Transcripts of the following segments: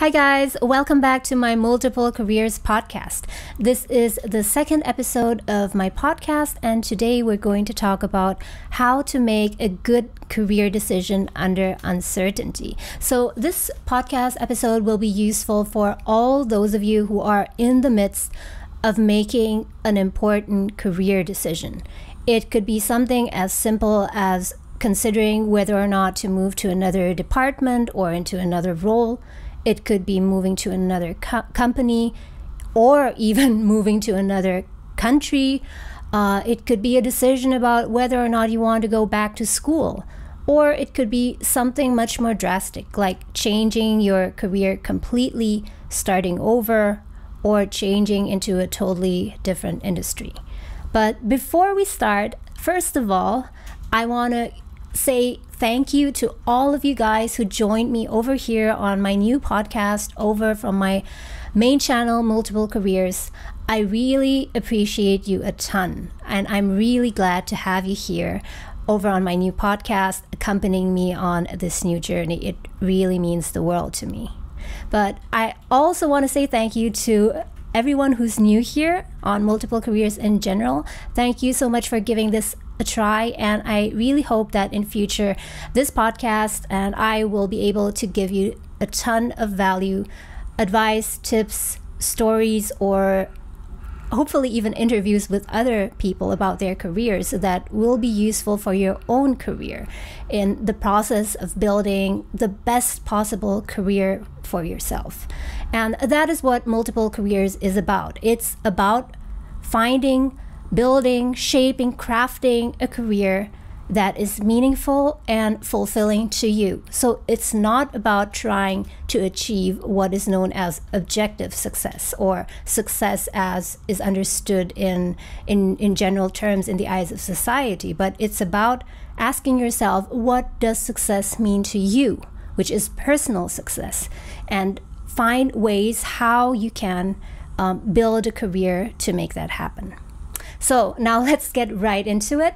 Hi guys, welcome back to my Multiple Careers podcast. This is the second episode of my podcast, and today we're going to talk about how to make a good career decision under uncertainty. So this podcast episode will be useful for all those of you who are in the midst of making an important career decision. It could be something as simple as considering whether or not to move to another department or into another role. It could be moving to another company or even moving to another country. It could be a decision about whether or not you want to go back to school. Or it could be something much more drastic, like changing your career completely, starting over, or changing into a totally different industry. But before we start, first of all, I want to say thank you to all of you guys who joined me over here on my new podcast over from my main channel, Multiple Careers. I really appreciate you a ton, and I'm really glad to have you here over on my new podcast, accompanying me on this new journey. It really means the world to me. But I also want to say thank you to everyone who's new here on Multiple Careers in general. Thank you so much for giving this a try, and I really hope that in future this podcast and I will be able to give you a ton of value, advice, tips, stories, or hopefully even interviews with other people about their careers that will be useful for your own career in the process of building the best possible career for yourself. And that is what Multiple Careers is about. It's about finding, building, shaping, crafting a career that is meaningful and fulfilling to you. So it's not about trying to achieve what is known as objective success, or success as is understood in general terms in the eyes of society, but it's about asking yourself, what does success mean to you, which is personal success, and find ways how you can build a career to make that happen. So now let's get right into it.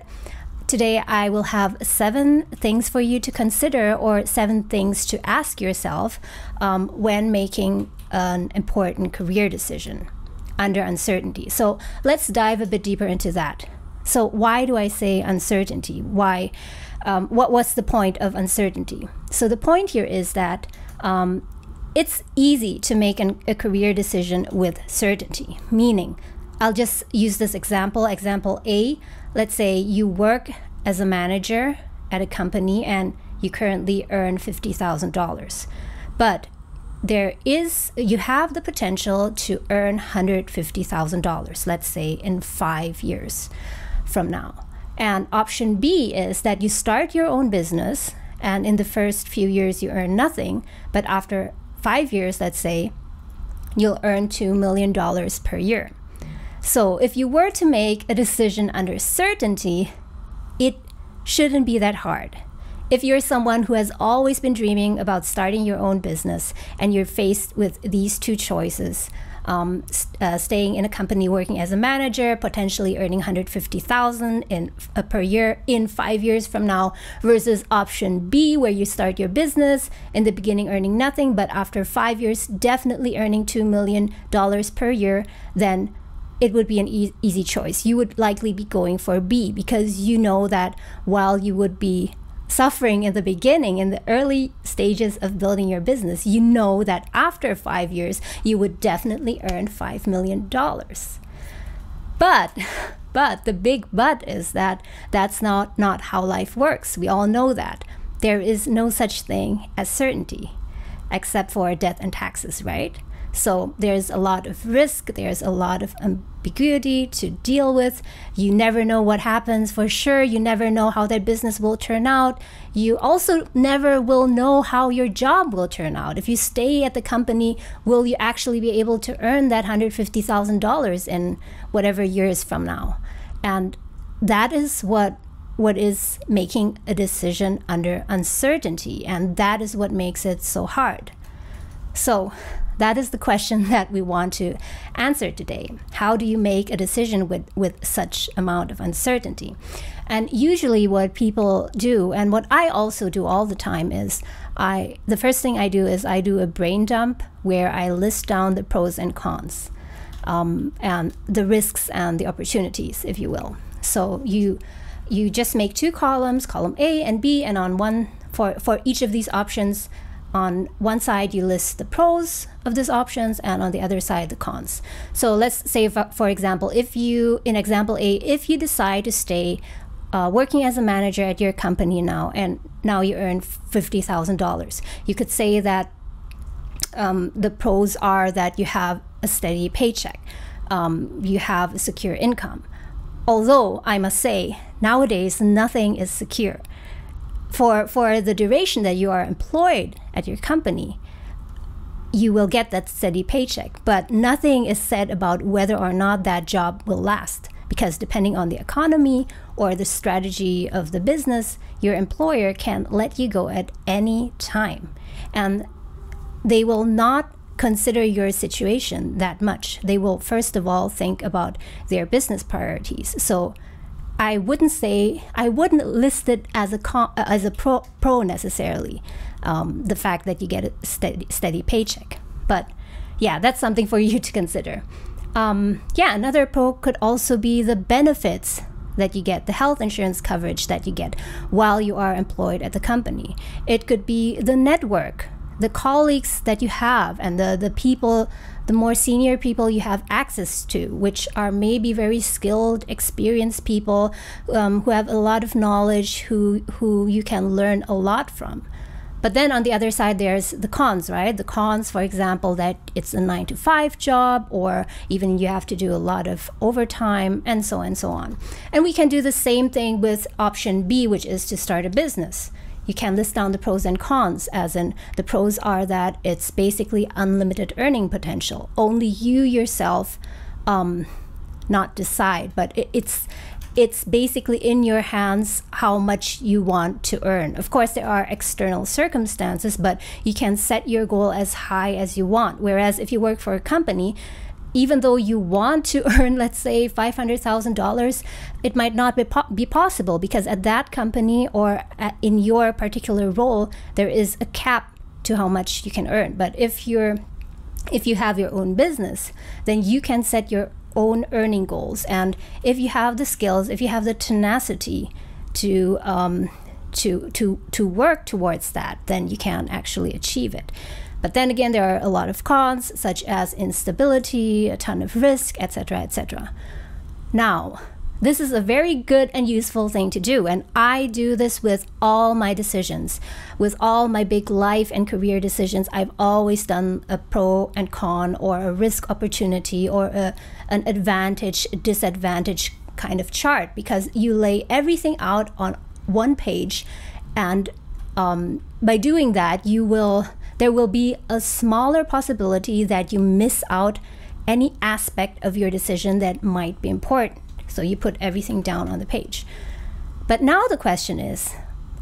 Today I will have 7 things for you to consider, or 7 things to ask yourself when making an important career decision under uncertainty. So let's dive a bit deeper into that. So why do I say uncertainty? Why? What's the point of uncertainty? So the point here is that it's easy to make a career decision with certainty, meaning I'll just use this example. Example A, let's say you work as a manager at a company and you currently earn $50,000. But you have the potential to earn $150,000, let's say in 5 years from now. And option B is that you start your own business, and in the first few years you earn nothing, but after 5 years, let's say, you'll earn $2 million per year. So if you were to make a decision under certainty, it shouldn't be that hard. If you're someone who has always been dreaming about starting your own business and you're faced with these 2 choices, staying in a company working as a manager, potentially earning $150,000 per year in 5 years from now, versus option B, where you start your business, in the beginning earning nothing, but after 5 years definitely earning $2 million per year, then it would be an easy choice. You would likely be going for B, because you know that while you would be suffering in the beginning, in the early stages of building your business, you know that after 5 years, you would definitely earn $5 million. But the big but is that that's not how life works. We all know that. There is no such thing as certainty, except for death and taxes, right? So there's a lot of risk, there's a lot of ambiguity to deal with. You never know what happens for sure. You never know how that business will turn out. You also never will know how your job will turn out. If you stay at the company, will you actually be able to earn that $150,000 in whatever years from now? And that is what is making a decision under uncertainty, and that is what makes it so hard. So that is the question that we want to answer today. How do you make a decision with such amount of uncertainty? And usually what people do, and what I also do all the time, is the first thing I do is I do a brain dump where I list down the pros and cons, and the risks and the opportunities, if you will. So you just make two columns, column A and B, and on one, for each of these options, on one side you list the pros of these options, and on the other side the cons. So let's say, for example, in example A, if you decide to stay working as a manager at your company now, and now you earn $50,000, you could say that the pros are that you have a steady paycheck, you have a secure income. Although I must say, nowadays nothing is secure. For the duration that you are employed at your company, you will get that steady paycheck, but nothing is said about whether or not that job will last, because depending on the economy or the strategy of the business, your employer can let you go at any time, and they will not consider your situation that much. They will first of all think about their business priorities. So I wouldn't list it as a pro necessarily, the fact that you get a steady paycheck. But yeah, that's something for you to consider. Another pro could also be the benefits that you get, the health insurance coverage that you get while you are employed at the company. It could be the network, the colleagues that you have, and the people, the more senior people you have access to, which are maybe very skilled, experienced people who have a lot of knowledge, who you can learn a lot from. But then on the other side, there's the cons, right? The cons, for example, that it's a 9-to-5 job, or even you have to do a lot of overtime, and so on. And we can do the same thing with option B, which is to start a business. You can list down the pros and cons, as in the pros are that it's basically unlimited earning potential. Only you yourself not decide, but it's basically in your hands how much you want to earn. Of course, there are external circumstances, but you can set your goal as high as you want. Whereas if you work for a company, even though you want to earn, let's say, $500,000, it might not be possible, because at that company or in your particular role, there is a cap to how much you can earn. But if you have your own business, then you can set your own earning goals. And if you have the skills, if you have the tenacity to work towards that, then you can actually achieve it. But then again, there are a lot of cons, such as instability, a ton of risk, etc., etc. Now, this is a very good and useful thing to do, and I do this with all my decisions. With all my big life and career decisions, I've always done a pro and con, or a risk opportunity, or an advantage, disadvantage kind of chart, because you lay everything out on one page, and by doing that, there will be a smaller possibility that you miss out any aspect of your decision that might be important. So you put everything down on the page. But now the question is,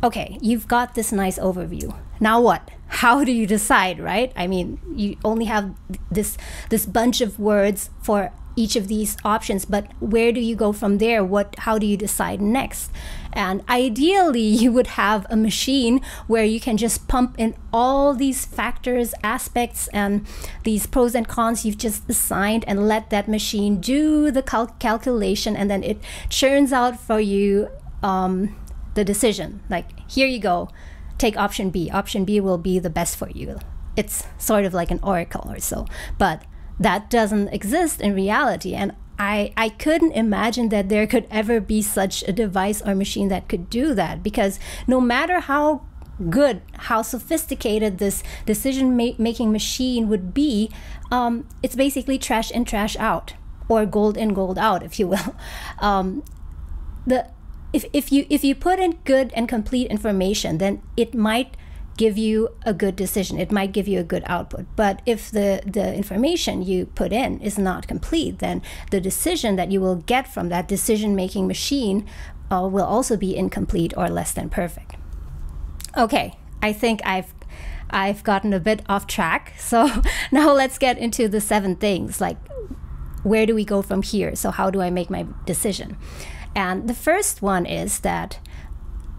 okay, you've got this nice overview. Now what? How do you decide, right? I mean, you only have this bunch of words for each of these options, but where do you go from there? How do you decide next? And ideally, you would have a machine where you can just pump in all these factors, aspects, and these pros and cons you've just assigned, and let that machine do the calculation, and then it churns out for you the decision. Like, here you go, take option B. Option B will be the best for you. It's sort of like an oracle or so, but that doesn't exist in reality. And I couldn't imagine that there could ever be such a device or machine that could do that, because no matter how good, how sophisticated this decision-making machine would be, it's basically trash in, trash out, or gold in, gold out, if you will. If you put in good and complete information, then it might give you a good decision. It might give you a good output. But if the information you put in is not complete, then the decision that you will get from that decision-making machine will also be incomplete or less than perfect. Okay, I think I've I've gotten a bit off track. So now let's get into the 7 things. Like, where do we go from here? So how do I make my decision? And the first one is that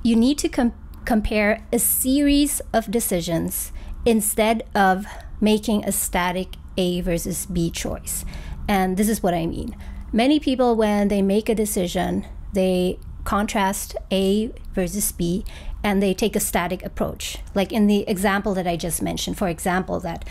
you need to compare a series of decisions instead of making a static A versus B choice. And this is what I mean. Many people, when they make a decision, they contrast A versus B, and they take a static approach. Like in the example that I just mentioned, for example, that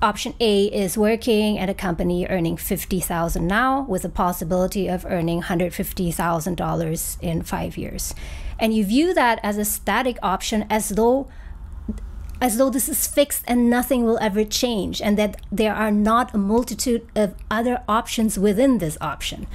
option A is working at a company earning $50,000 now with a possibility of earning $150,000 in 5 years. And you view that as a static option, as though this is fixed and nothing will ever change, and that there are not a multitude of other options within this option.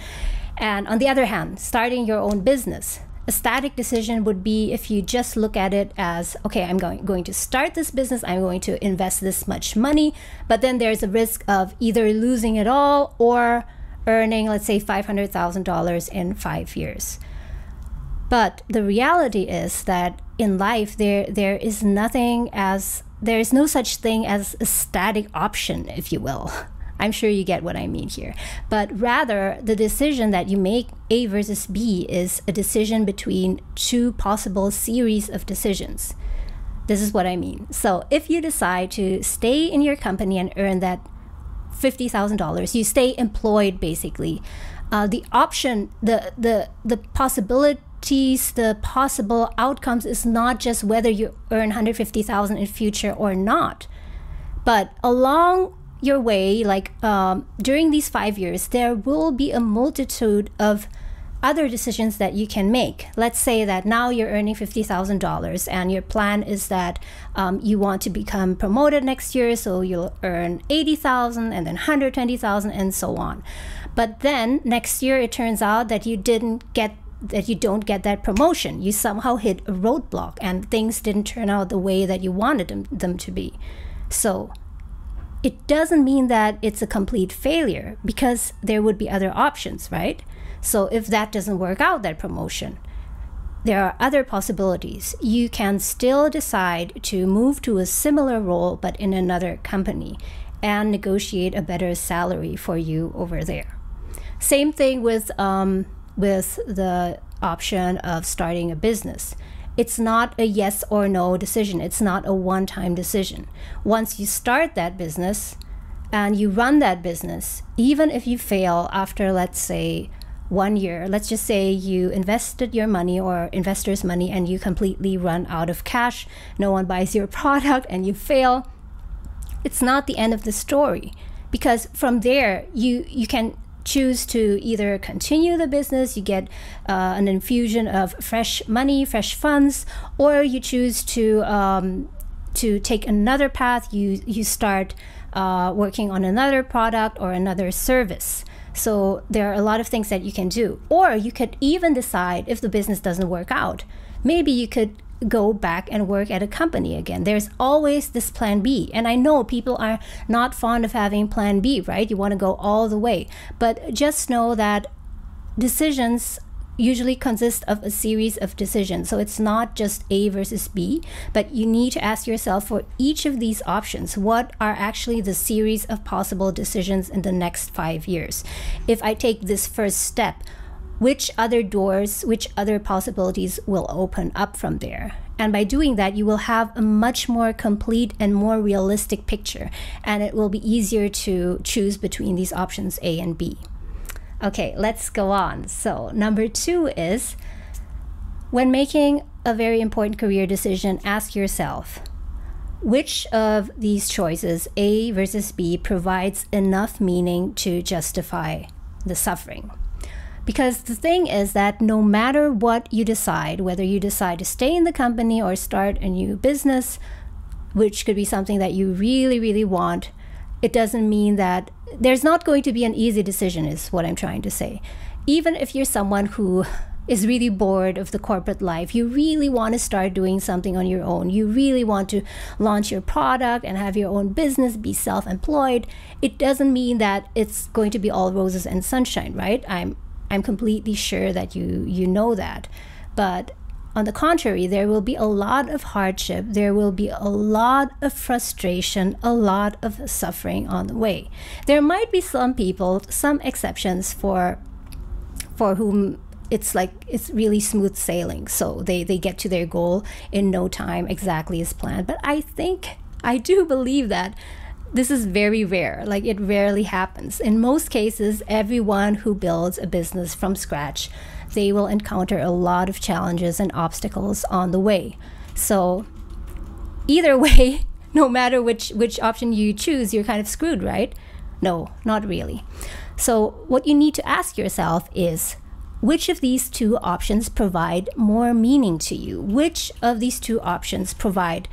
And on the other hand, starting your own business, a static decision would be if you just look at it as, okay, I'm going to start this business, I'm going to invest this much money, but then there's a risk of either losing it all or earning, let's say, $500,000 in 5 years. But the reality is that in life, there is no such thing as a static option, if you will. I'm sure you get what I mean here. But rather, the decision that you make, A versus B, is a decision between 2 possible series of decisions. This is what I mean. So if you decide to stay in your company and earn that $50,000, you stay employed basically. The option, the possibilities, the possible outcomes is not just whether you earn $150,000 in future or not, but along your way, like during these 5 years, there will be a multitude of other decisions that you can make. Let's say that now you're earning $50,000 and your plan is that you want to become promoted next year, so you'll earn $80,000 and then $120,000 and so on. But then next year it turns out that you don't get that promotion. You somehow hit a roadblock and things didn't turn out the way that you wanted them to be. So it doesn't mean that it's a complete failure, because there would be other options, right? So if that doesn't work out, that promotion, there are other possibilities. You can still decide to move to a similar role, but in another company, and negotiate a better salary for you over there. Same thing with the option of starting a business. It's not a yes or no decision. It's not a one-time decision. Once you start that business and you run that business, even if you fail after, let's say, 1 year, let's just say you invested your money or investors' money and you completely run out of cash, no one buys your product and you fail, it's not the end of the story. Because from there, you can choose to either continue the business, you get an infusion of fresh money, fresh funds, or you choose to take another path. You start working on another product or another service. So there are a lot of things that you can do. Or you could even decide, if the business doesn't work out, maybe you could go back and work at a company again. There's always this plan B. And I know people are not fond of having plan B, right? You want to go all the way. But just know that decisions usually consist of a series of decisions. So it's not just A versus B, but you need to ask yourself, for each of these options, what are actually the series of possible decisions in the next 5 years? If I take this first step, which other doors, which other possibilities will open up from there? And by doing that, you will have a much more complete and more realistic picture, and it will be easier to choose between these options A and B. Okay, let's go on. So number 2 is, when making a very important career decision, ask yourself, which of these choices, A versus B, provides enough meaning to justify the suffering? Because the thing is that no matter what you decide, whether you decide to stay in the company or start a new business, which could be something that you really, really want, it doesn't mean that there's not going to be an easy decision, is what I'm trying to say. Even if you're someone who is really bored of the corporate life, you really want to start doing something on your own, you really want to launch your product and have your own business, be self-employed, it doesn't mean that it's going to be all roses and sunshine, right? I'm completely sure that you know that. But on the contrary, there will be a lot of hardship, there will be a lot of frustration, a lot of suffering on the way. There might be some people, some exceptions for whom it's really smooth sailing, so they get to their goal in no time, exactly as planned. But I do believe that this is very rare. Like, it rarely happens. In most cases, everyone who builds a business from scratch, they will encounter a lot of challenges and obstacles on the way. So either way, no matter which option you choose, you're kind of screwed, right? No, not really. So what you need to ask yourself is, which of these two options provide more meaning to you? Which of these two options provide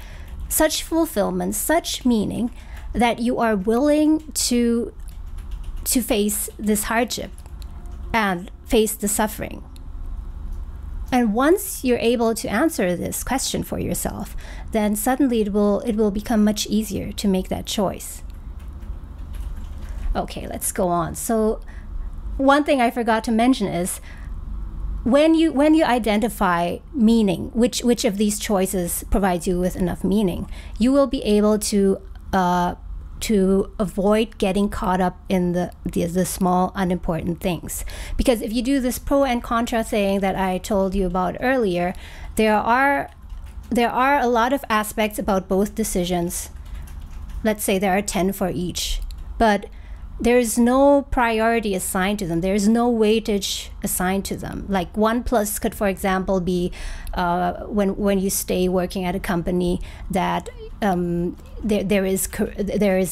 such fulfillment, such meaning, that you are willing to face this hardship and face the suffering? And once you're able to answer this question for yourself, then suddenly it will become much easier to make that choice. Okay, let's go on. So one thing I forgot to mention is, when you identify meaning, which of these choices provides you with enough meaning, you will be able to avoid getting caught up in the small unimportant things. Because if you do this pro and contra thing that I told you about earlier, there are a lot of aspects about both decisions. Let's say there are 10 for each, but there's no priority assigned to them. There's no weightage assigned to them. Like 1 plus could, for example, be when you stay working at a company that there is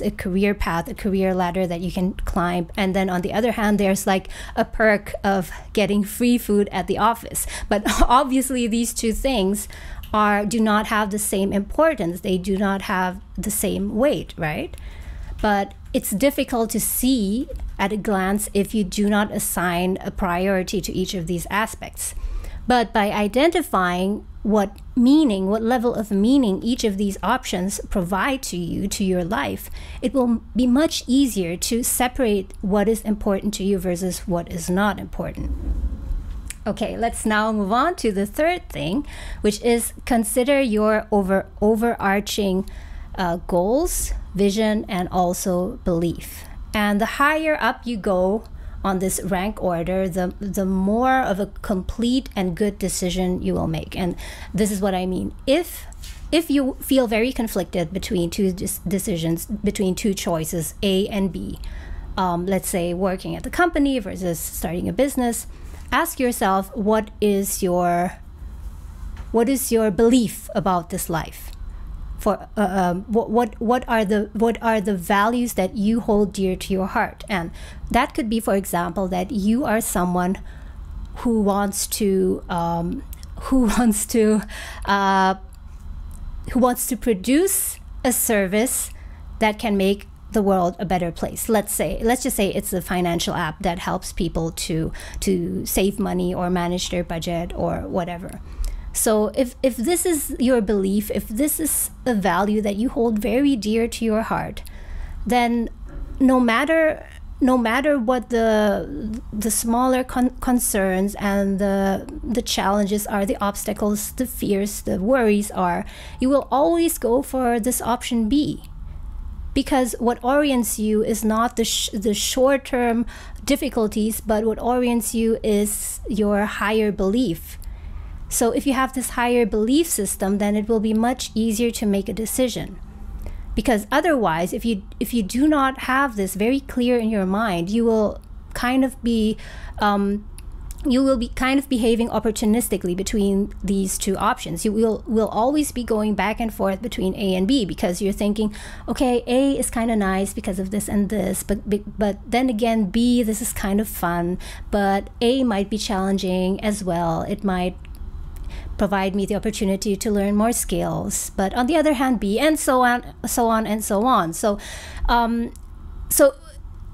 a career path, a career ladder that you can climb, and then on the other hand, there's like a perk of getting free food at the office. But obviously, these two things do not have the same importance. They do not have the same weight, right? But it's difficult to see at a glance if you do not assign a priority to each of these aspects. But by identifying what level of meaning each of these options provide to you, to your life, it will be much easier to separate what is important to you versus what is not important. Okay, let's now move on to the third thing, which is consider your overarching goals, vision, and also belief. And the higher up you go on this rank order, the more of a complete and good decision you will make. And this is what I mean. If you feel very conflicted between two decisions, between two choices, A and B, let's say working at the company versus starting a business, ask yourself, what is your belief about this life? For what are the values that you hold dear to your heart? And that could be, for example, that you are someone who wants to produce a service that can make the world a better place. Let's just say it's a financial app that helps people to save money or manage their budget or whatever. So if this is your belief, if this is a value that you hold very dear to your heart, then no matter what the smaller concerns and the challenges are, the obstacles, the fears, the worries are, you will always go for this option B. Because what orients you is not the short-term difficulties, but what orients you is your higher belief. So if you have this higher belief system, then it will be much easier to make a decision. Because otherwise, if you do not have this very clear in your mind, you will kind of be behaving opportunistically between these two options. You will always be going back and forth between A and B, because you're thinking, okay, A is kind of nice because of this and this, but then again, B, this is kind of fun, but A might be challenging as well. It might provide me the opportunity to learn more skills, but on the other hand, B, and so on and so on. So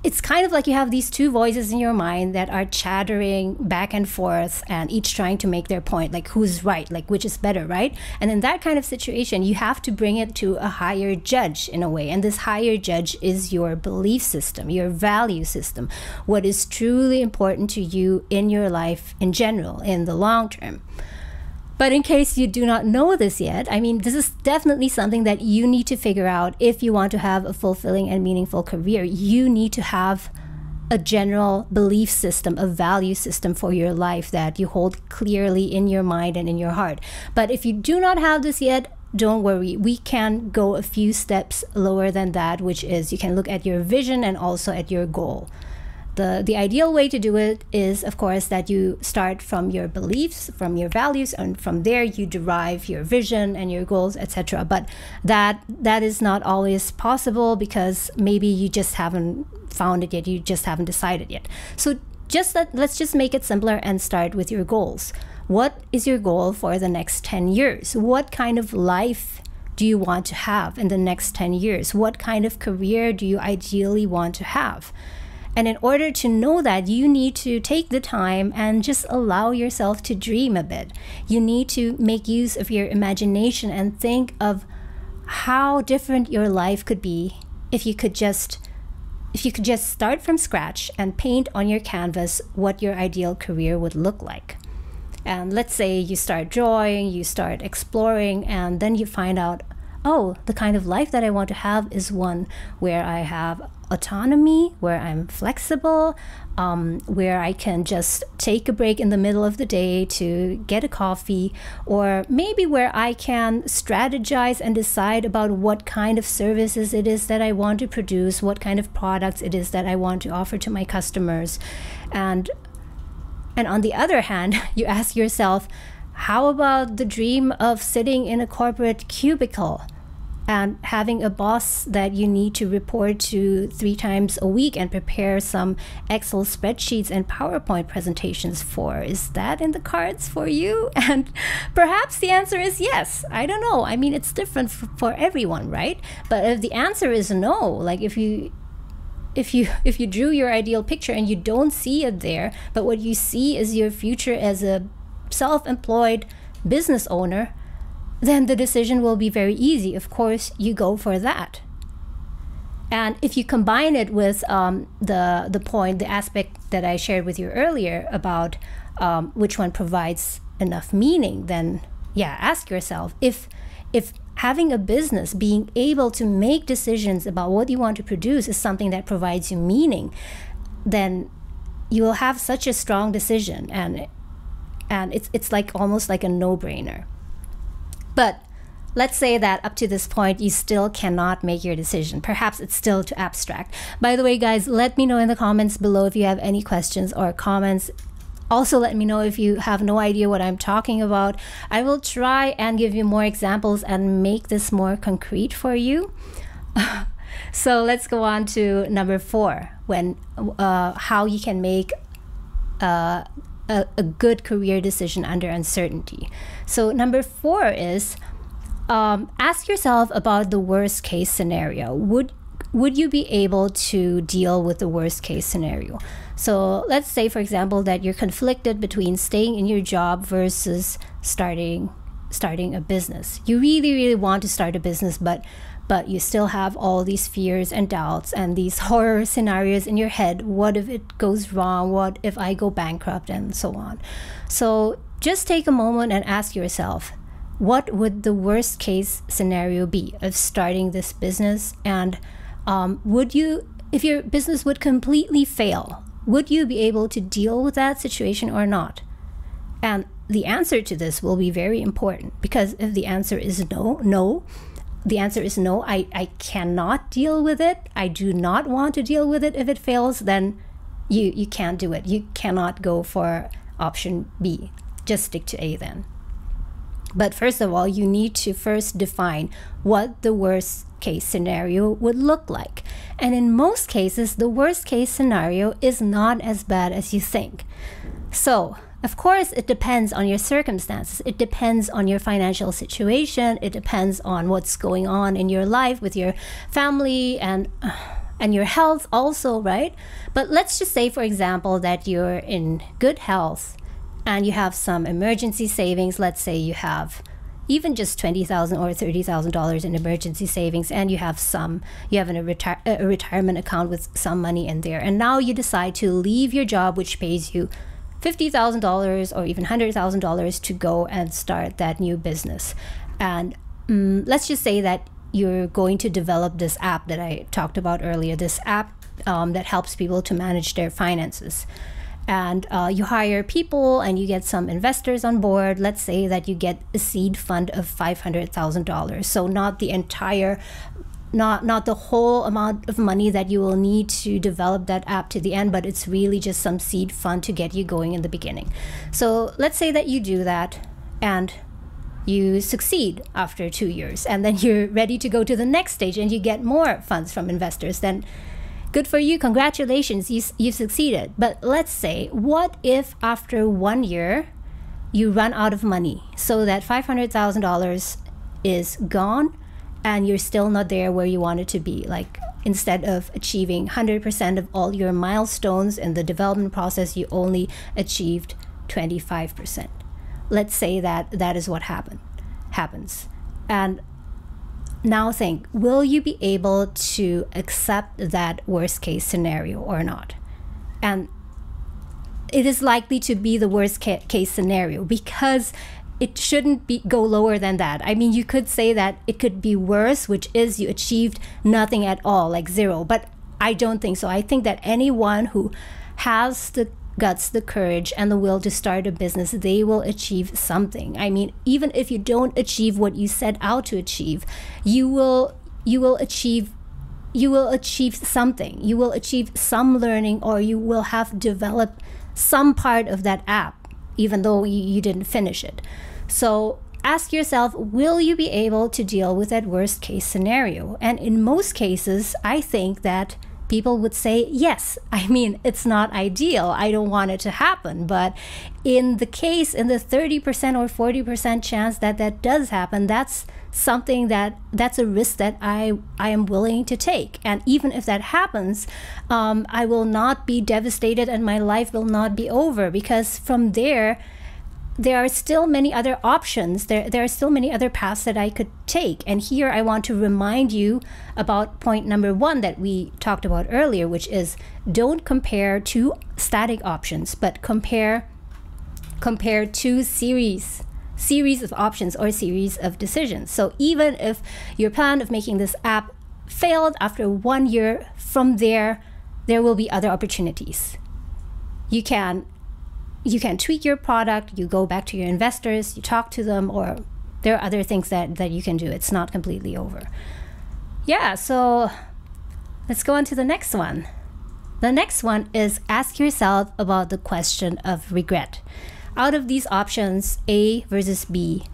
it's kind of like you have these two voices in your mind that are chattering back and forth, and each trying to make their point, like who's right, like which is better, right? And in that kind of situation, you have to bring it to a higher judge in a way. And this higher judge is your belief system, your value system, what is truly important to you in your life in general, in the long term. But in case you do not know this yet, I mean, this is definitely something that you need to figure out if you want to have a fulfilling and meaningful career. You need to have a general belief system, a value system for your life that you hold clearly in your mind and in your heart. But if you do not have this yet, don't worry. We can go a few steps lower than that, which is you can look at your vision and also at your goal. The ideal way to do it is, of course, that you start from your beliefs, from your values, and from there you derive your vision and your goals, etc. But that is not always possible because maybe you just haven't found it yet, you just haven't decided yet. So let's just make it simpler and start with your goals. What is your goal for the next 10 years? What kind of life do you want to have in the next 10 years? What kind of career do you ideally want to have? And in order to know that, you need to take the time and just allow yourself to dream a bit. You need to make use of your imagination and think of how different your life could be if you could just start from scratch and paint on your canvas what your ideal career would look like. And let's say you start drawing, you start exploring, and then you find out, oh, the kind of life that I want to have is one where I have autonomy, where I'm flexible, where I can just take a break in the middle of the day to get a coffee, or maybe where I can strategize and decide about what kind of services it is that I want to produce, what kind of products it is that I want to offer to my customers. And on the other hand, you ask yourself, how about the dream of sitting in a corporate cubicle and having a boss that you need to report to 3 times a week and prepare some Excel spreadsheets and PowerPoint presentations for? Is that in the cards for you? And perhaps the answer is yes. I don't know. I mean, it's different for everyone, right? But if the answer is no, like if you drew your ideal picture and you don't see it there, but what you see is your future as a self-employed business owner, then the decision will be very easy. Of course, you go for that. And if you combine it with the aspect that I shared with you earlier about which one provides enough meaning, then yeah, ask yourself if having a business, being able to make decisions about what you want to produce is something that provides you meaning, then you will have such a strong decision, and it's like almost like a no-brainer. But let's say that up to this point you still cannot make your decision. Perhaps it's still too abstract. By the way, guys, let me know in the comments below if you have any questions or comments. Also, let me know if you have no idea what I'm talking about. I will try and give you more examples and make this more concrete for you. So let's go on to number 4, how you can make a good career decision under uncertainty. So number 4 is ask yourself about the worst case scenario. Would you be able to deal with the worst case scenario? So let's say, for example, that you're conflicted between staying in your job versus starting a business. You really, really want to start a business, but you still have all these fears and doubts and these horror scenarios in your head. What if it goes wrong? What if I go bankrupt? And so on. So just take a moment and ask yourself, what would the worst case scenario be of starting this business? And if your business would completely fail, would you be able to deal with that situation or not? And the answer to this will be very important, because if the answer is no, I cannot deal with it, I do not want to deal with it if it fails, then you can't do it. You cannot go for option B. Just stick to A then. But first of all, you need to first define what the worst case scenario would look like. And in most cases, the worst case scenario is not as bad as you think. So, of course, it depends on your circumstances. It depends on your financial situation. It depends on what's going on in your life with your family and your health also, right? But let's just say, for example, that you're in good health and you have some emergency savings. Let's say you have even just $20,000 or $30,000 in emergency savings, and you have a retirement account with some money in there. And now you decide to leave your job, which pays you $50,000 or even $100,000 to go and start that new business. And let's just say that you're going to develop this app that I talked about earlier, this app that helps people to manage their finances. And you hire people and you get some investors on board. Let's say that you get a seed fund of $500,000. So not the entire, not the whole amount of money that you will need to develop that app to the end, but it's really just some seed fund to get you going in the beginning. So let's say that you do that and you succeed after 2 years, and then you're ready to go to the next stage and you get more funds from investors. Then good for you, congratulations, you've succeeded. But let's say, what if after 1 year you run out of money, so that $500,000 is gone and you're still not there where you wanted to be? Like, instead of achieving 100% of all your milestones in the development process, you only achieved 25%. Let's say that that is what happens. And now think, will you be able to accept that worst case scenario or not? And it is likely to be the worst case scenario, because it shouldn't go lower than that. I mean, you could say that it could be worse, which is you achieved nothing at all, like zero. But I don't think so. I think that anyone who has the guts, the courage, and the will to start a business, they will achieve something. I mean, even if you don't achieve what you set out to achieve, you will achieve something. You will achieve some learning, or you will have developed some part of that app, even though you didn't finish it. So ask yourself, will you be able to deal with that worst case scenario? And in most cases, I think that people would say yes. I mean, it's not ideal. I don't want it to happen. But in the 30% or 40% chance that that does happen, that's something that's a risk that I am willing to take. And even if that happens, I will not be devastated and my life will not be over, because from there are still many other options. There are still many other paths that I could take. And here I want to remind you about point number 1 that we talked about earlier, which is don't compare two static options, but compare two series of options or series of decisions. So even if your plan of making this app failed after 1 year, from there will be other opportunities. You can tweak your product, you go back to your investors, you talk to them, or there are other things that you can do. It's not completely over. Yeah, so let's go on to the next one. The next one is ask yourself about the question of regret. Out of these options, A versus B,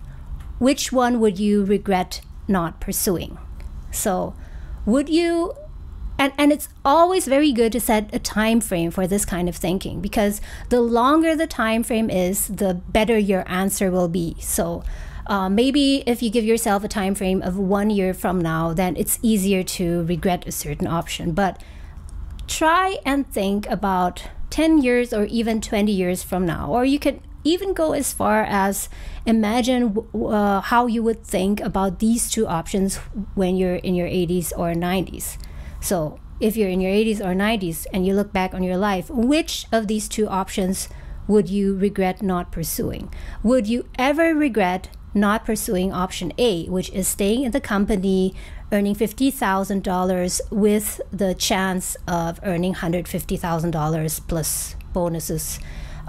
which one would you regret not pursuing? So would you... And it's always very good to set a time frame for this kind of thinking, because the longer the time frame is, the better your answer will be. So maybe if you give yourself a time frame of 1 year from now, then it's easier to regret a certain option. But try and think about 10 years or even 20 years from now. Or you could even go as far as imagine how you would think about these two options when you're in your 80s or 90s. So if you're in your 80s or 90s and you look back on your life, which of these two options would you regret not pursuing? Would you ever regret not pursuing option A, which is staying in the company, earning $50,000 with the chance of earning $150,000 plus bonuses,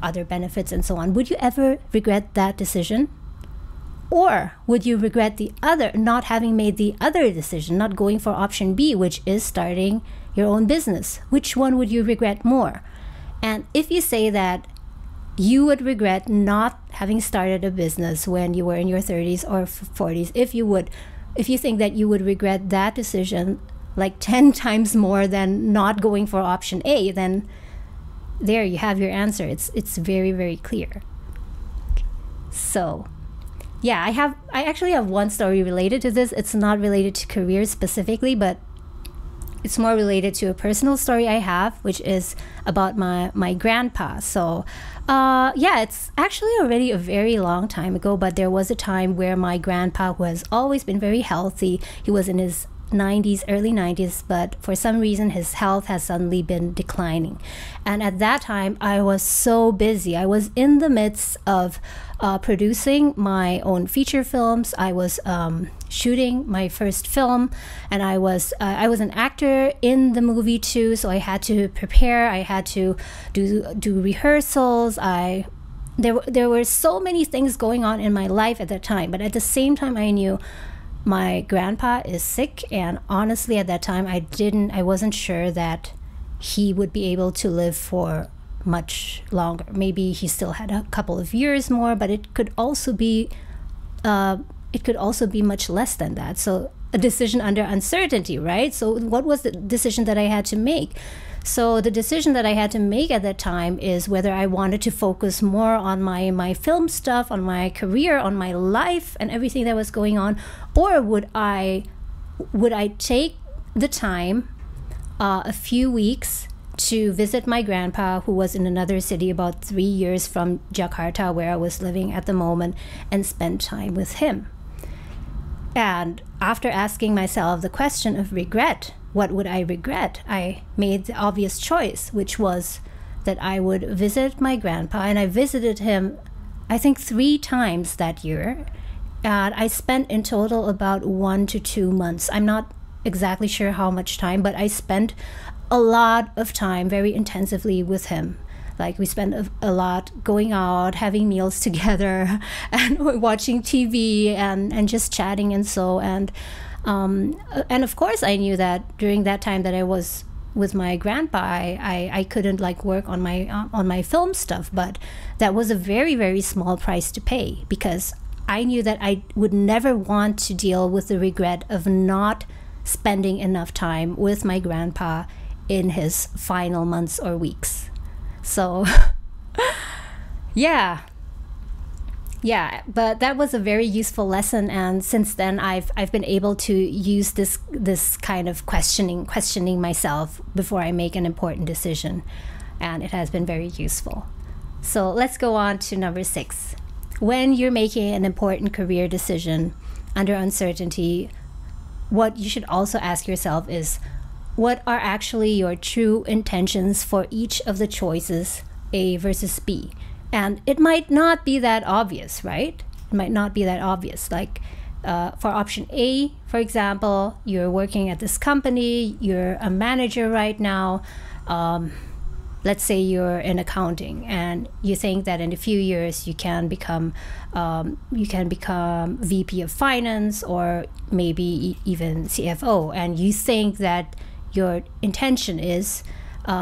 other benefits, and so on? Would you ever regret that decision? Or would you regret not having made the other decision, not going for option B, which is starting your own business? Which one would you regret more? And if you say that you would regret not having started a business when you were in your 30s or 40s, if you think that you would regret that decision like 10 times more than not going for option A, then there you have your answer. It's very, very clear. So yeah, I actually have one story related to this. It's not related to career specifically, but it's more related to a personal story I have, which is about my grandpa. So yeah, it's actually already a very long time ago, but there was a time where my grandpa, who has always been very healthy, he was in his 90s, early 90s, but for some reason his health has suddenly been declining. And at that time, I was so busy. I was in the midst of producing my own feature films. I was shooting my first film, and I was an actor in the movie too. So I had to prepare. I had to do rehearsals. There were so many things going on in my life at that time. But at the same time, I knew my grandpa is sick, and honestly, at that time, I wasn't sure that he would be able to live for much longer. Maybe he still had a couple of years more, but it could also be much less than that. So a decision under uncertainty, right? So what was the decision that I had to make? So the decision that I had to make at that time is whether I wanted to focus more on my film stuff, on my career, on my life and everything that was going on, or would I take the time, a few weeks, to visit my grandpa, who was in another city about 3 years from Jakarta, where I was living at the moment, and spend time with him. And after asking myself the question of regret, what would I regret? I made the obvious choice, which was that I would visit my grandpa. And I visited him, I think, 3 times that year. And I spent in total about 1 to 2 months. I'm not exactly sure how much time, but I spent a lot of time very intensively with him. Like, we spent a lot going out, having meals together, and watching TV, and just chatting and so. And of course, I knew that during that time that I was with my grandpa, I couldn't like work on my film stuff, but that was a very, very small price to pay, because I knew that I would never want to deal with the regret of not spending enough time with my grandpa in his final months or weeks. So yeah, but that was a very useful lesson, and since then I've been able to use this kind of questioning myself before I make an important decision, and it has been very useful. So let's go on to number 6. When you're making an important career decision under uncertainty, what you should also ask yourself is, what are actually your true intentions for each of the choices, A versus B? And it might not be that obvious, right? It might not be that obvious. Like for option A, for example, you're working at this company, you're a manager right now. Let's say you're in accounting, and you think that in a few years you can become VP of finance, or maybe even CFO, and you think that your intention is,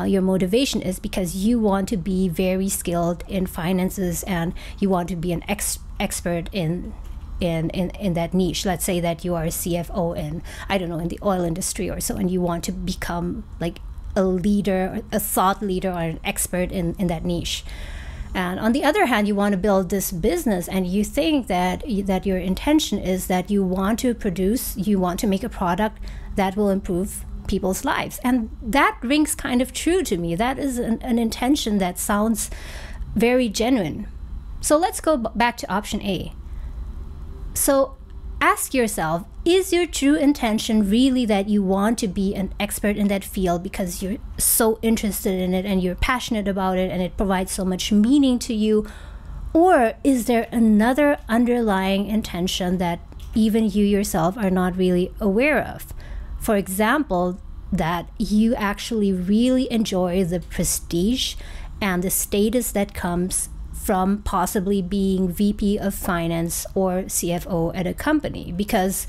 your motivation is because you want to be very skilled in finances, and you want to be an expert in that niche. Let's say that you are a CFO in, I don't know, in the oil industry or so, and you want to become like a leader, a thought leader, or an expert in that niche. And on the other hand, you want to build this business, and you think that your intention is that you want to make a product that will improve people's lives. And that rings kind of true to me. That is an intention that sounds very genuine. So let's go back to option A. So ask yourself, is your true intention really that you want to be an expert in that field because you're so interested in it and you're passionate about it and it provides so much meaning to you? Or is there another underlying intention that even you yourself are not really aware of? For example, that you actually really enjoy the prestige and the status that comes from possibly being VP of finance or CFO at a company. Because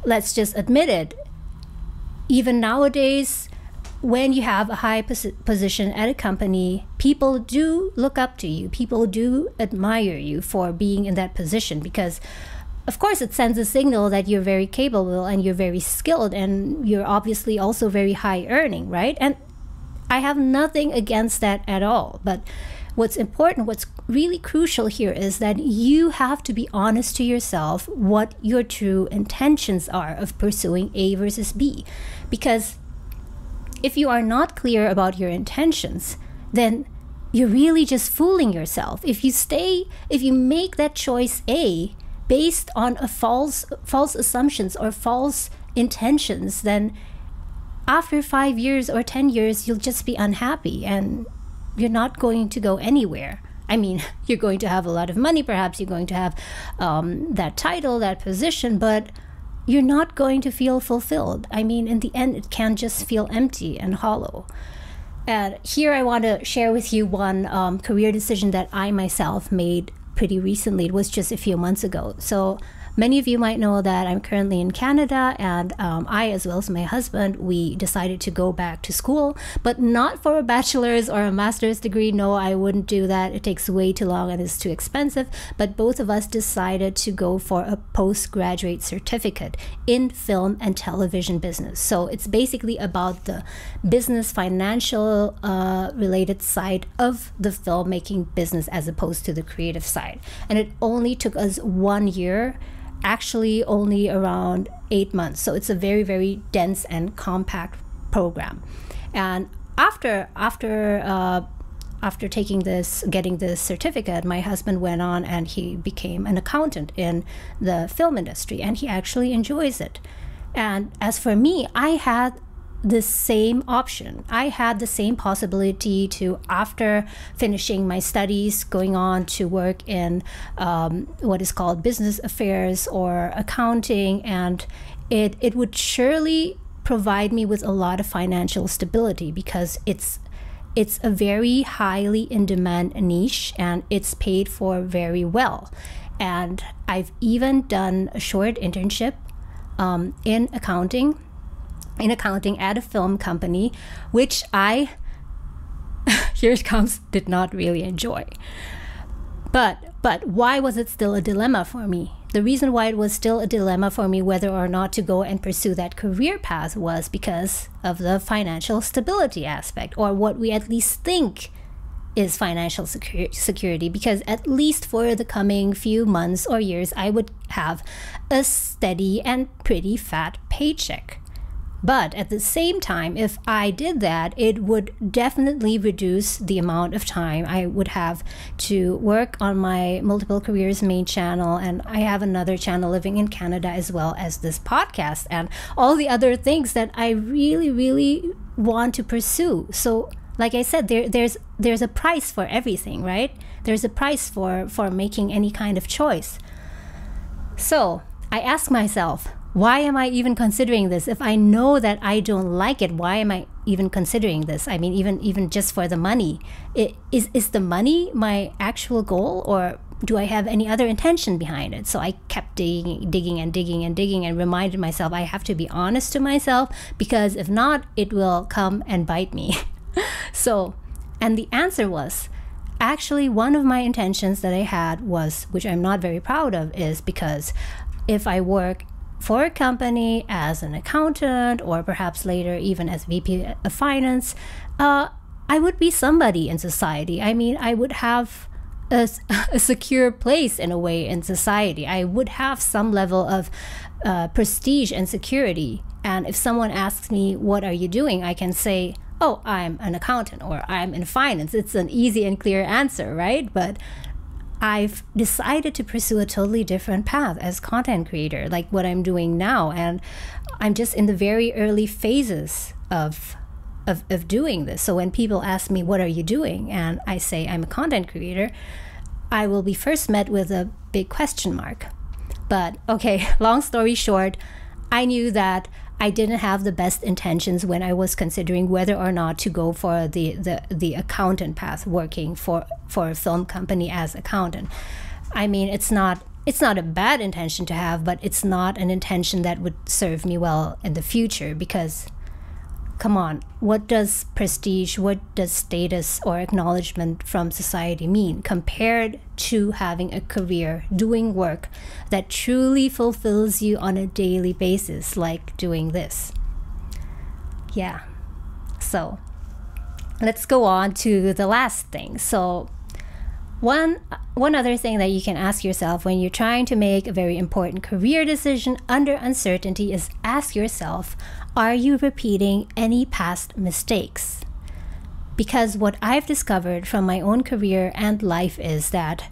let's just admit it, even nowadays, when you have a high position at a company, people do look up to you. People do admire you for being in that position, because of course, it sends a signal that you're very capable and you're very skilled, and you're obviously also very high earning, right? And I have nothing against that at all. But what's important, what's really crucial here is that you have to be honest to yourself what your true intentions are of pursuing A versus B. Because if you are not clear about your intentions, then you're really just fooling yourself. If you make that choice A based on a false assumptions or false intentions, then after 5 years or 10 years, you'll just be unhappy and you're not going to go anywhere. I mean, you're going to have a lot of money, perhaps you're going to have that title, that position, but you're not going to feel fulfilled. I mean, in the end, it can just feel empty and hollow. And here I want to share with you one career decision that I myself made pretty recently. It was just a few months ago. So many of you might know that I'm currently in Canada, and I, as well as my husband, we decided to go back to school, but not for a bachelor's or a master's degree. No, I wouldn't do that. It takes way too long and it's too expensive. But both of us decided to go for a postgraduate certificate in film and television business. So it's basically about the business, financial related side of the filmmaking business as opposed to the creative side. And it only took us 1 year, actually only around 8 months. So it's a very, very dense and compact program. And after taking this, getting this certificate, my husband went on and he became an accountant in the film industry, and he actually enjoys it. And as for me, I had the same option. I had the same possibility to, after finishing my studies, going on to work in what is called business affairs or accounting, and it would surely provide me with a lot of financial stability because it's a very highly in demand niche and it's paid for very well. And I've even done a short internship in accounting at a film company, which I, here it comes, did not really enjoy. But why was it still a dilemma for me? The reason why it was still a dilemma for me whether or not to go and pursue that career path was because of the financial stability aspect, or what we at least think is financial security, because at least for the coming few months or years, I would have a steady and pretty fat paycheck. But at the same time, if I did that, it would definitely reduce the amount of time I would have to work on my multiple careers main channel. And I have another channel living in Canada, as well as this podcast and all the other things that I really, really want to pursue. So like I said, there's a price for everything, right? There's a price for making any kind of choice. So I ask myself, why am I even considering this? If I know that I don't like it, why am I even considering this? I mean, even just for the money. Is the money my actual goal, or do I have any other intention behind it? So I kept digging and reminded myself I have to be honest to myself, because if not, it will come and bite me. So, and the answer was, actually one of my intentions that I had was, which I'm not very proud of, is because if I work for a company as an accountant, or perhaps later even as VP of finance, I would be somebody in society. I mean, I would have a secure place in a way in society. I would have some level of prestige and security. And if someone asks me, what are you doing? I can say, oh, I'm an accountant, or I'm in finance. It's an easy and clear answer, right? But I've decided to pursue a totally different path as content creator, like what I'm doing now. And I'm just in the very early phases of doing this. So when people ask me, what are you doing? And I say, I'm a content creator, I will be first met with a big question mark. But okay, long story short, I knew that I didn't have the best intentions when I was considering whether or not to go for the accountant path, working for a film company as accountant. I mean, it's not a bad intention to have, but it's not an intention that would serve me well in the future, because come on, what does prestige, what does status or acknowledgement from society mean compared to having a career, doing work that truly fulfills you on a daily basis, like doing this? Yeah. So let's go on to the last thing. So one other thing that you can ask yourself when you're trying to make a very important career decision under uncertainty is ask yourself, are you repeating any past mistakes? Because what I've discovered from my own career and life is that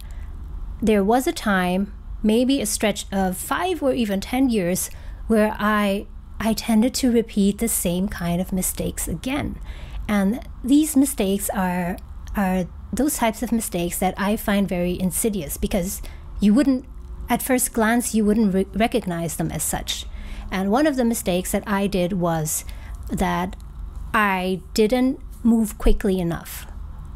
there was a time, maybe a stretch of 5 or even 10 years, where I I tended to repeat the same kind of mistakes again. And these mistakes are those types of mistakes that I find very insidious, because you wouldn't, at first glance, you wouldn't recognize them as such. And one of the mistakes that I did was that I didn't move quickly enough,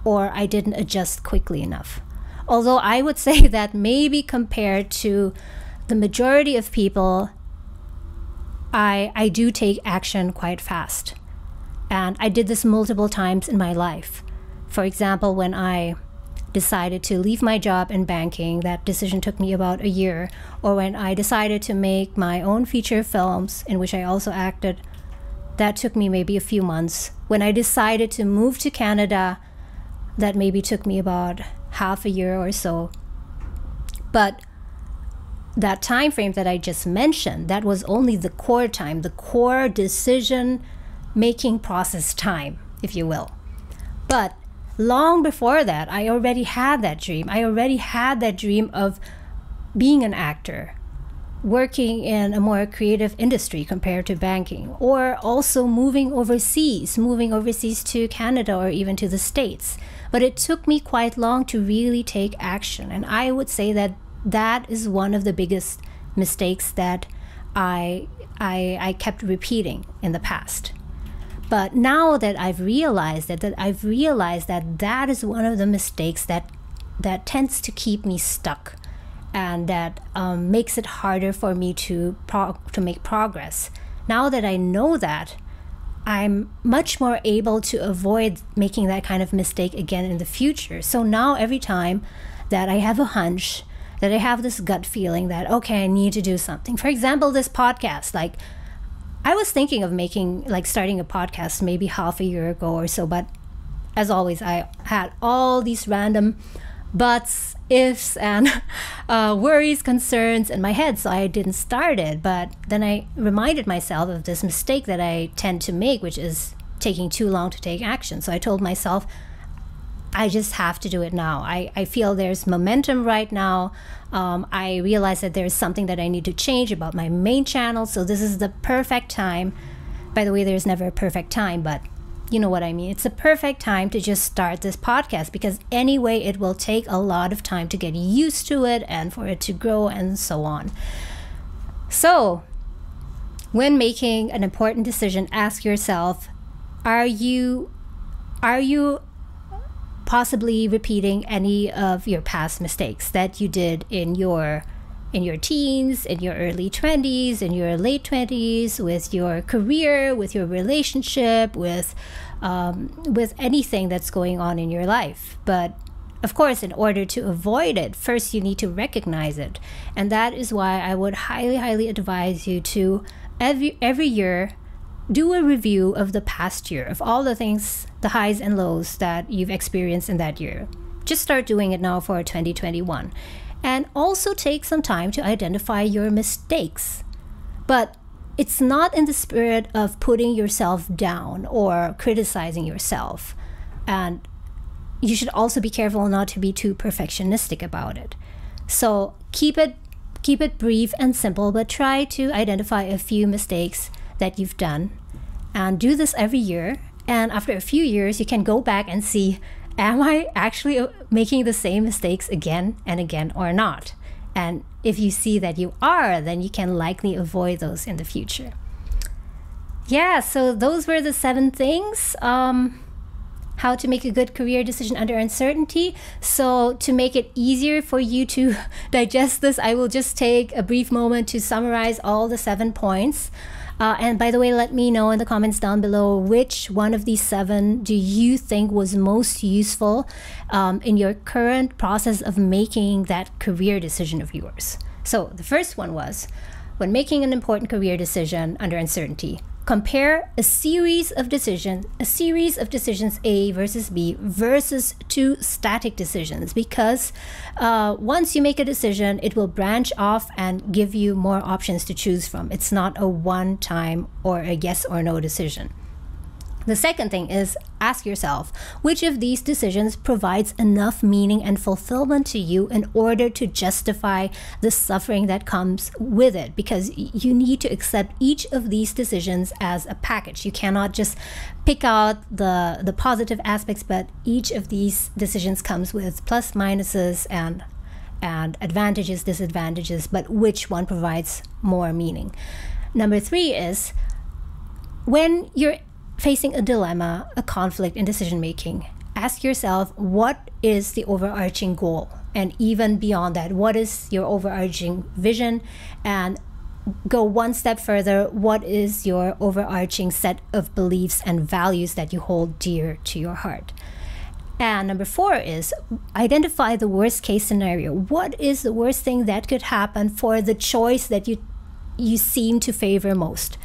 or I didn't adjust quickly enough. Although I would say that maybe compared to the majority of people, I do take action quite fast. And I did this multiple times in my life. For example, when I decided to leave my job in banking, that decision took me about a year. Or when I decided to make my own feature films, in which I also acted, that took me maybe a few months. When I decided to move to Canada, that maybe took me about half a year or so. But that time frame that I just mentioned, that was only the core time, the core decision making process time, if you will. But long before that, I already had that dream. I already had that dream of being an actor, working in a more creative industry compared to banking, or also moving overseas to Canada or even to the States. But it took me quite long to really take action. And I would say that that is one of the biggest mistakes that I kept repeating in the past. But now that I've realized that that is one of the mistakes that tends to keep me stuck, and that makes it harder for me to make progress. Now that I know that, I'm much more able to avoid making that kind of mistake again in the future. So now every time that I have a hunch, that I have this gut feeling that, okay, I need to do something. For example, this podcast, like I was thinking of starting a podcast maybe half a year ago or so, but as always, I had all these random buts, ifs, and worries, concerns in my head, so I didn't start it. But then I reminded myself of this mistake that I tend to make, which is taking too long to take action. So I told myself, I just have to do it now. I feel there's momentum right now. I realize that there's something that I need to change about my main channel. So this is the perfect time. By the way, there's never a perfect time, but you know what I mean. It's a perfect time to just start this podcast, because anyway, it will take a lot of time to get used to it and for it to grow and so on. So when making an important decision, ask yourself, are you possibly repeating any of your past mistakes that you did in your teens, in your early 20s, in your late 20s, with your career, with your relationship, with anything that's going on in your life? But of course, in order to avoid it, first you need to recognize it. And that is why I would highly advise you to every year do a review of the past year, of all the things, the highs and lows that you've experienced in that year. Just start doing it now for 2021. And also take some time to identify your mistakes. But it's not in the spirit of putting yourself down or criticizing yourself. And you should also be careful not to be too perfectionistic about it. So keep it brief and simple, but try to identify a few mistakes that you've done, and do this every year. And after a few years, you can go back and see, am I actually making the same mistakes again and again or not? And if you see that you are, then you can likely avoid those in the future. Yeah, so those were the 7 things. How to make a good career decision under uncertainty. So to make it easier for you to digest this, I will just take a brief moment to summarize all the 7 points. And by the way, let me know in the comments down below which one of these 7 do you think was most useful in your current process of making that career decision of yours. So the first one was, when making an important career decision under uncertainty, compare a series of decisions A versus B versus 2 static decisions, because once you make a decision, it will branch off and give you more options to choose from. It's not a one-time or a yes or no decision. The second thing is ask yourself, which of these decisions provides enough meaning and fulfillment to you in order to justify the suffering that comes with it? Because you need to accept each of these decisions as a package. You cannot just pick out the positive aspects, but each of these decisions comes with plus, minuses, and advantages, disadvantages, but which one provides more meaning? Number 3 is when you're facing a dilemma, a conflict in decision making, ask yourself, what is the overarching goal? And even beyond that, what is your overarching vision? And go one step further, what is your overarching set of beliefs and values that you hold dear to your heart? And number 4 is identify the worst case scenario. What is the worst thing that could happen for the choice that you seem to favor most?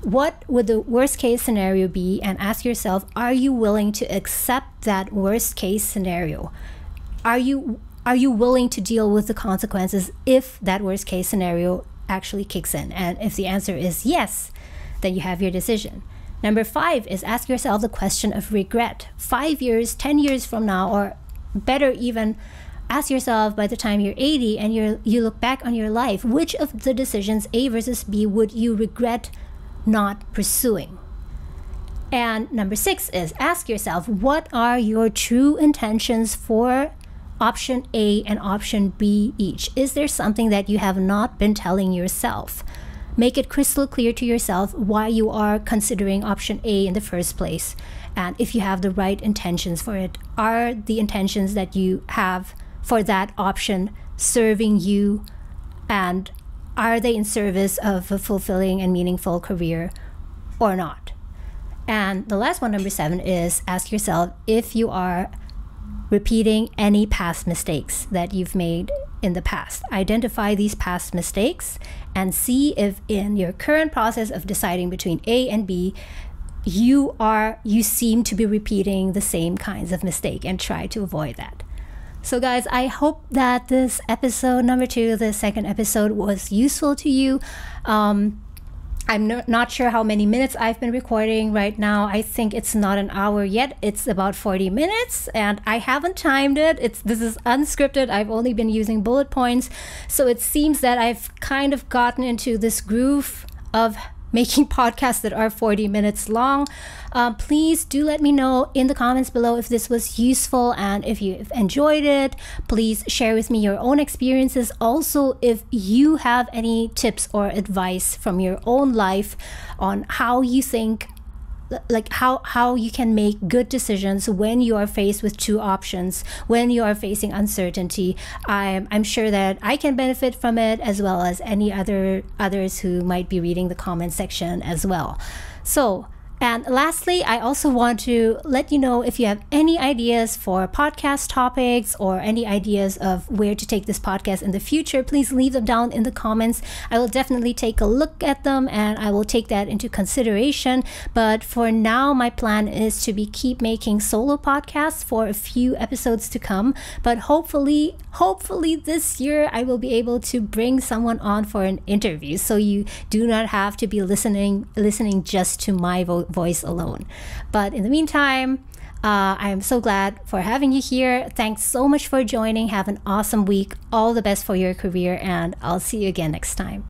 What would the worst case scenario be? And ask yourself, are you willing to accept that worst case scenario? Are you willing to deal with the consequences if that worst case scenario actually kicks in? And if the answer is yes, then you have your decision. Number 5 is ask yourself the question of regret. 5 years, 10 years from now, or better even, ask yourself by the time you're 80 and you look back on your life, which of the decisions A versus B would you regret not pursuing? And number 6 is ask yourself, what are your true intentions for option A and option B each? Is there something that you have not been telling yourself? Make it crystal clear to yourself why you are considering option A in the first place. And if you have the right intentions for it, are the intentions that you have for that option serving you, and are they in service of a fulfilling and meaningful career or not? And the last one, number 7, is ask yourself if you are repeating any past mistakes that you've made in the past. Identify these past mistakes and see if in your current process of deciding between A and B, you seem to be repeating the same kinds of mistake, and try to avoid that. So guys, I hope that this episode number 2, the second episode, was useful to you. I'm not sure how many minutes I've been recording right now. I think it's not an hour yet. It's about 40 minutes, and I haven't timed it. This is unscripted. I've only been using bullet points. So it seems that I've kind of gotten into this groove of making podcasts that are 40 minutes long. Please do let me know in the comments below if this was useful, and if you've enjoyed it, please share with me your own experiences. Also, if you have any tips or advice from your own life on how you think, like how you can make good decisions when you are faced with 2 options, when you are facing uncertainty, I'm sure that I can benefit from it, as well as any others who might be reading the comment section as well. So, and lastly, I also want to let you know, if you have any ideas for podcast topics or any ideas of where to take this podcast in the future, please leave them down in the comments. I will definitely take a look at them, and I will take that into consideration. But for now, my plan is to keep making solo podcasts for a few episodes to come. But hopefully this year I will be able to bring someone on for an interview, so you do not have to be listening just to my voice alone. But in the meantime, I am so glad for having you here. Thanks so much for joining. Have an awesome week. All the best for your career, and I'll see you again next time.